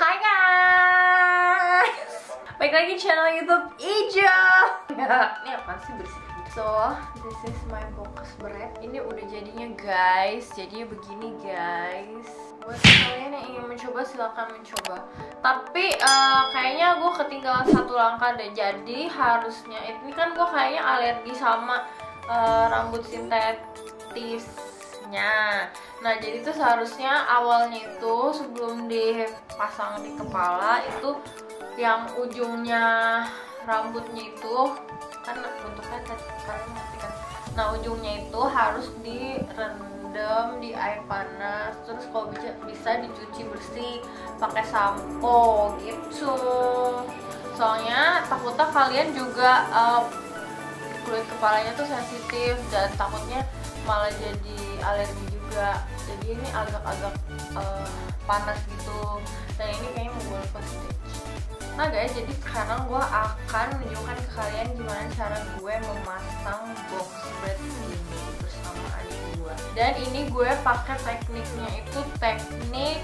Hai guys, balik lagi channel YouTube Ijo. Ini apa sih bersih? So, this is my Boxbraid. Ini udah jadinya guys. Jadinya begini guys. Buat kalian yang ingin mencoba silahkan mencoba. Tapi kayaknya gue ketinggalan satu langkah deh. Jadi harusnya ini kan gue kayaknya alergi sama rambut sintetisnya. Nah jadi itu seharusnya awalnya itu sebelum dipasang di kepala itu yang ujungnya rambutnya itu kan bentuknya kalian ngerti kan. Nah ujungnya itu harus direndam di air panas, terus kalau bisa dicuci bersih pakai sampo gitu. Soalnya takutnya kalian juga kulit kepalanya tuh sensitif dan takutnya malah jadi alergi juga. Jadi ini agak-agak panas gitu. Dan ini kayaknya mau gue lepas deh. Nah guys, jadi sekarang gue akan menunjukkan ke kalian gimana cara gue memasang Boxbraid ini bersama adik gue. Dan ini gue pakai tekniknya itu teknik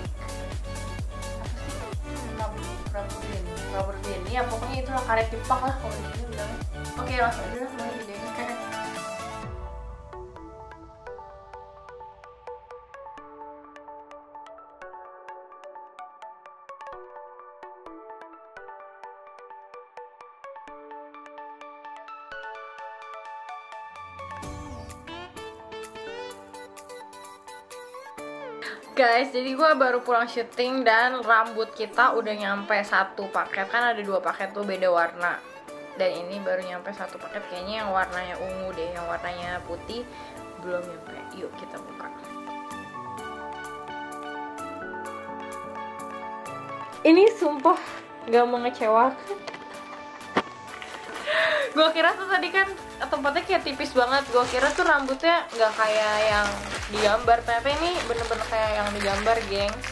apa sih? Rubber band. Ya pokoknya itu lah karet Jepang lah kalau di sini bilang. Oke, langsung aja lah mulai videonya. Guys, jadi gue baru pulang syuting dan rambut kita udah nyampe satu paket. Kan ada dua paket tuh beda warna. Dan ini baru nyampe satu paket. Kayaknya yang warnanya ungu deh, yang warnanya putih belum nyampe. Yuk kita buka. Ini sumpah gak mengecewakan. Gue kira tuh tadi kan tempatnya kayak tipis banget. Gue kira tuh rambutnya nggak kayak yang digambar, tapi ini bener-bener kayak yang digambar, gengs.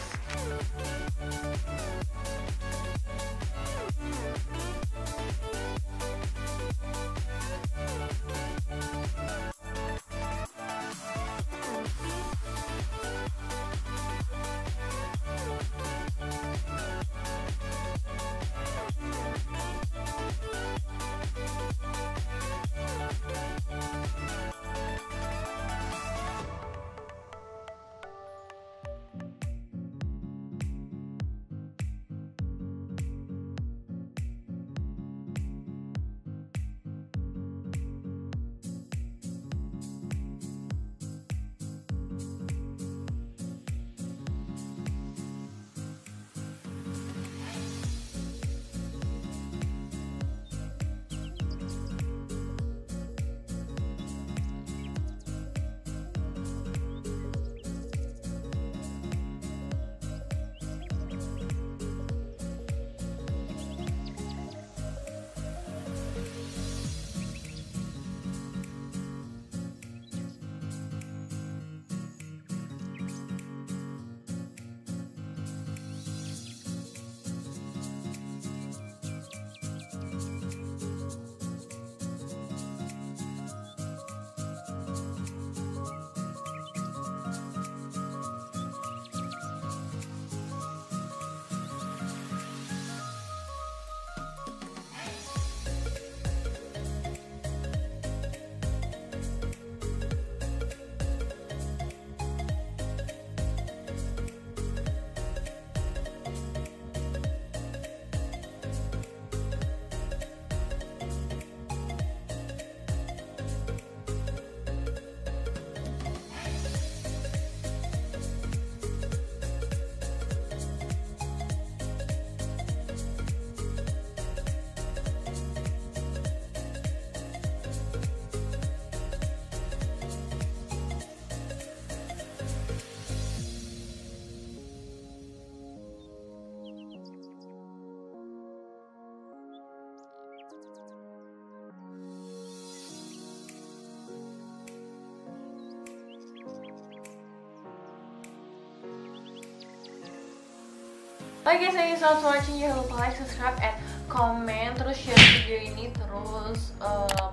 Oke guys, thank you so much for watching. Jangan lupa like, subscribe, and comment. Terus share video ini. Terus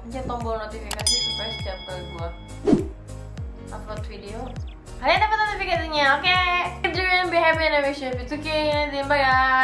pencet tombol notifikasi supaya setiap kali gue upload video kalian dapat notifikasinya. Oke, keep doing, be happy, and I wish you happy. Bye guys.